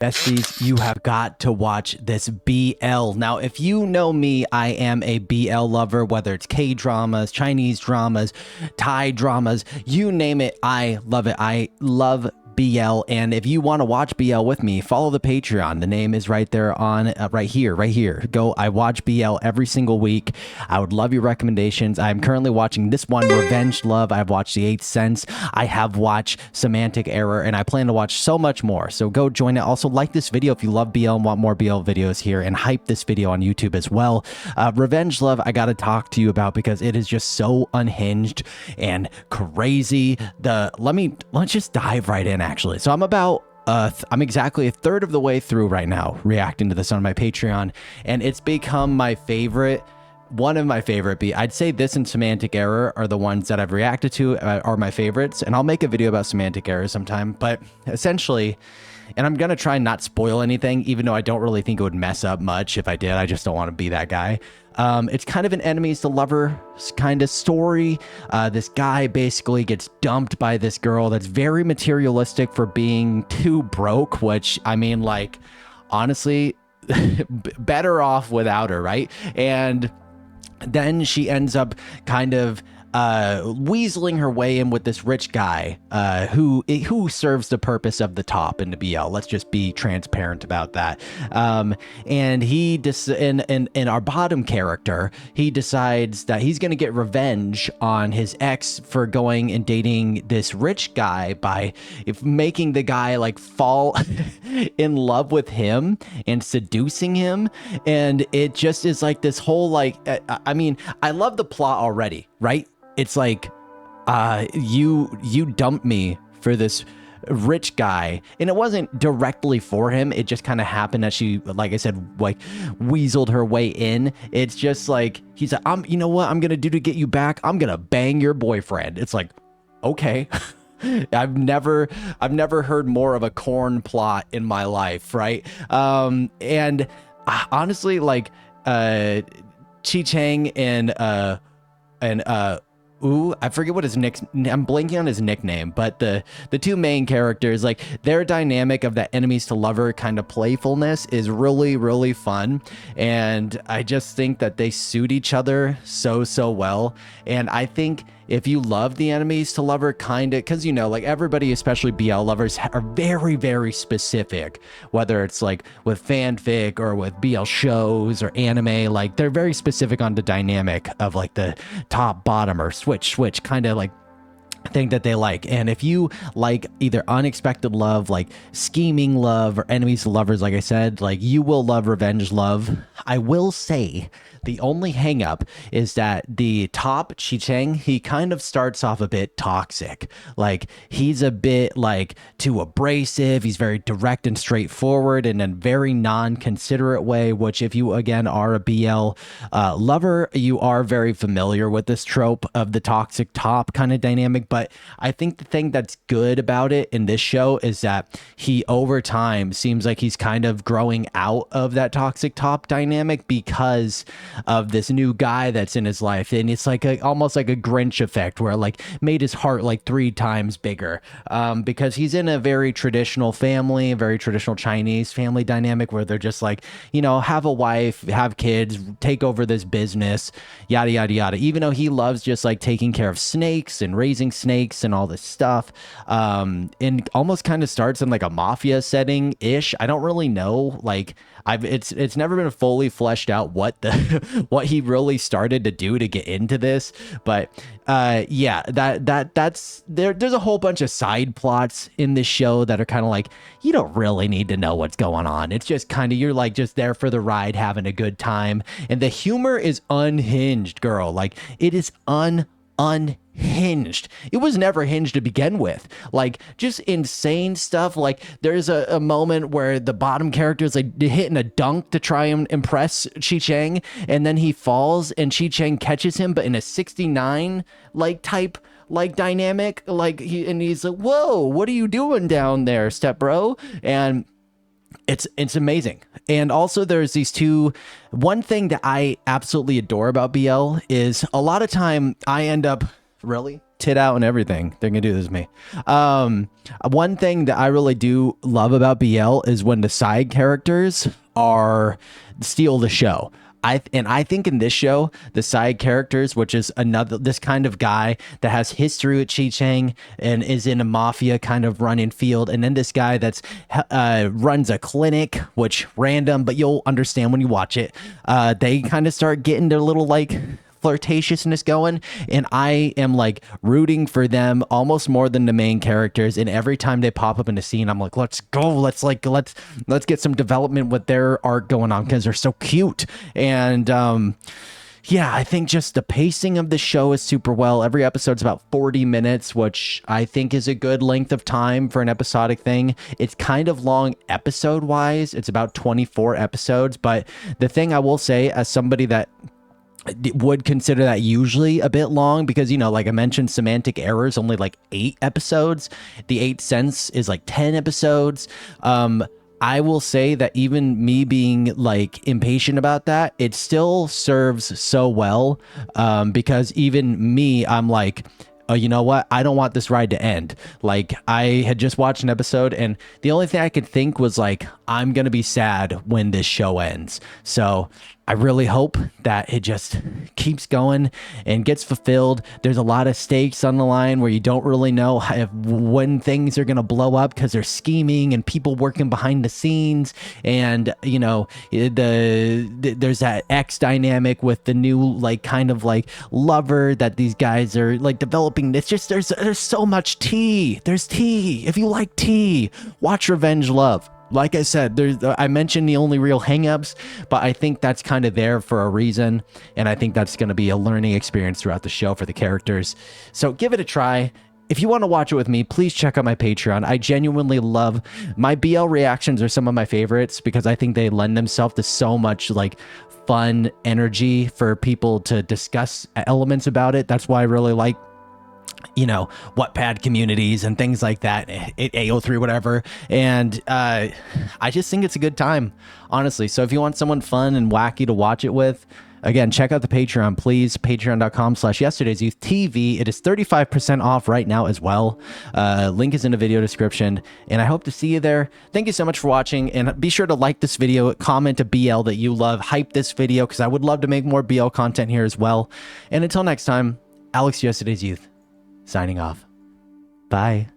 Besties, you have got to watch this BL. Now, if you know me, I am a BL lover, whether it's K-dramas, Chinese dramas, Thai dramas, you name it, I love it. I love BL, and if you want to watch BL with me, follow the Patreon. The name is right there on right here. Go. I watch BL every single week. I would love your recommendations. I'm currently watching this one, Revengedlove. I've watched The Eighth Sense. I have watched Semantic Error, and I plan to watch so much more. So go join it. Also, like this video if you love BL and want more BL videos here, and hype this video on YouTube as well. Revengedlove, I got to talk to you about because it is just so unhinged and crazy. Let's just dive right in. Actually, so I'm exactly a third of the way through right now reacting to this on my Patreon, and it's become my favorite. One of my favorite I'd say this and Semantic Error are the ones that I've reacted to are my favorites, and I'll make a video about Semantic Error sometime. But essentially, and I'm gonna try not spoil anything, even though I don't really think it would mess up much if I did. I just don't want to be that guy. It's kind of an enemies to lovers kind of story. This guy basically gets dumped by this girl that's very materialistic for being too broke, which, I mean, like, honestly, better off without her, right? And then she ends up kind of weaseling her way in with this rich guy who serves the purpose of the top in the BL. Let's just be transparent about that. And he in our bottom character, he decides that he's going to get revenge on his ex for going and dating this rich guy by making the guy like fall in love with him and seducing him. And it just is like this whole like, I mean, I love the plot already, right? It's like, you dumped me for this rich guy, and it wasn't directly for him. It just kind of happened that she, like I said, like weaseled her way in. It's just like, he's like, you know what I'm gonna do to get you back? I'm gonna bang your boyfriend. It's like, okay. I've never heard more of a corn plot in my life, right? And honestly, like, Chi Chang and I forget what his I'm blanking on his nickname, but the two main characters, like, their dynamic of that enemies to lover kind of playfulness is really, really fun. And I just think that they suit each other so well. And I think if you love the enemies to lover kind of, because, you know, like, everybody, especially BL lovers, are very, very specific, whether it's like with fanfic or with BL shows or anime, like, they're very specific on the dynamic of like the top, bottom, or switch kind of like thing that they like. And if you like either unexpected love, like scheming love, or enemies to lovers, like I said, like, you will love Revengedlove. I will say the only hang up is that the top Chi Chang, he kind of starts off a bit toxic. Like, he's a bit like too abrasive. He's very direct and straightforward in a very non-considerate way, which, if you again are a BL lover, you are very familiar with this trope of the toxic top kind of dynamic. But I think the thing that's good about it in this show is that he, over time, seems like he's kind of growing out of that toxic top dynamic because of this new guy that's in his life. And it's like almost like a Grinch effect, where, like, made his heart like 3 times bigger, because he's in a very traditional family, a very traditional Chinese family dynamic, where they're just like, you know, have a wife, have kids, take over this business, yada yada yada. Even though he loves just like taking care of snakes and raising snakes and all this stuff, and almost kind of starts in like a mafia setting ish. I don't really know, like, it's never been fully fleshed out what what he really started to do to get into this. But yeah, that's there's a whole bunch of side plots in this show that are kind of like, you don't really need to know what's going on. It's just kind of, you're like just there for the ride, having a good time. And the humor is unhinged, girl. Like, it is unhinged. It was never hinged to begin with. Like, just insane stuff. Like, there's a moment where the bottom character is like hitting a dunk to try and impress Chi Chang, and then he falls and Chi Chang catches him, but in a 69 like type like dynamic, like, he's like, whoa, what are you doing down there, step bro? And it's amazing. And also, there's these two. One thing that I absolutely adore about BL is a lot of time I end up, really, tit out and everything. They're gonna do this to me. One thing that I really do love about BL is when the side characters are steal the show. I think in this show, the side characters, which is this kind of guy that has history with Chi-Chang and is in a mafia kind of running field, and then this guy that's runs a clinic, which random, but you'll understand when you watch it. They kind of start getting their little like flirtatiousness going, and I am like rooting for them almost more than the main characters, and every time they pop up in the scene I'm like, let's go, let's get some development with their arc going on, because they're so cute. And yeah, I think just the pacing of the show is super well. Every episode's about 40 minutes, which I think is a good length of time for an episodic thing. It's kind of long episode wise, it's about 24 episodes, but the thing I will say, as somebody that would consider that usually a bit long, because, you know, like I mentioned, Semantic Error is only like 8 episodes. The Eighth Sense is like 10 episodes. I will say that even me being like impatient about that, it still serves so well, because even me, I'm like, oh, you know what? I don't want this ride to end. Like, I had just watched an episode, and the only thing I could think was like, I'm going to be sad when this show ends. So I really hope that it just keeps going and gets fulfilled. There's a lot of stakes on the line where you don't really know when things are going to blow up, because they're scheming and people working behind the scenes. And, you know, there's that X dynamic with the new, like, kind of like lover that these guys are like developing. It's just, there's so much tea. There's tea. If you like tea, watch Revenge Love. Like I said, I mentioned the only real hangups, but I think that's kind of there for a reason, and I think that's going to be a learning experience throughout the show for the characters. So give it a try. If you want to watch it with me, please check out my Patreon. I genuinely love my BL reactions, are some of my favorites, because I think they lend themselves to so much like fun energy for people to discuss elements about it. That's why I really like, you know, Wattpad communities and things like that, AO3, whatever. And I just think it's a good time, honestly. So if you want someone fun and wacky to watch it with, again, check out the Patreon, please. Patreon.com/Yesterday'sYouthTV. It is 35% off right now as well. Link is in the video description, and I hope to see you there. Thank you so much for watching, and be sure to like this video, comment a BL that you love, hype this video, because I would love to make more BL content here as well. And until next time, Alex, Yesterday's Youth, signing off. Bye.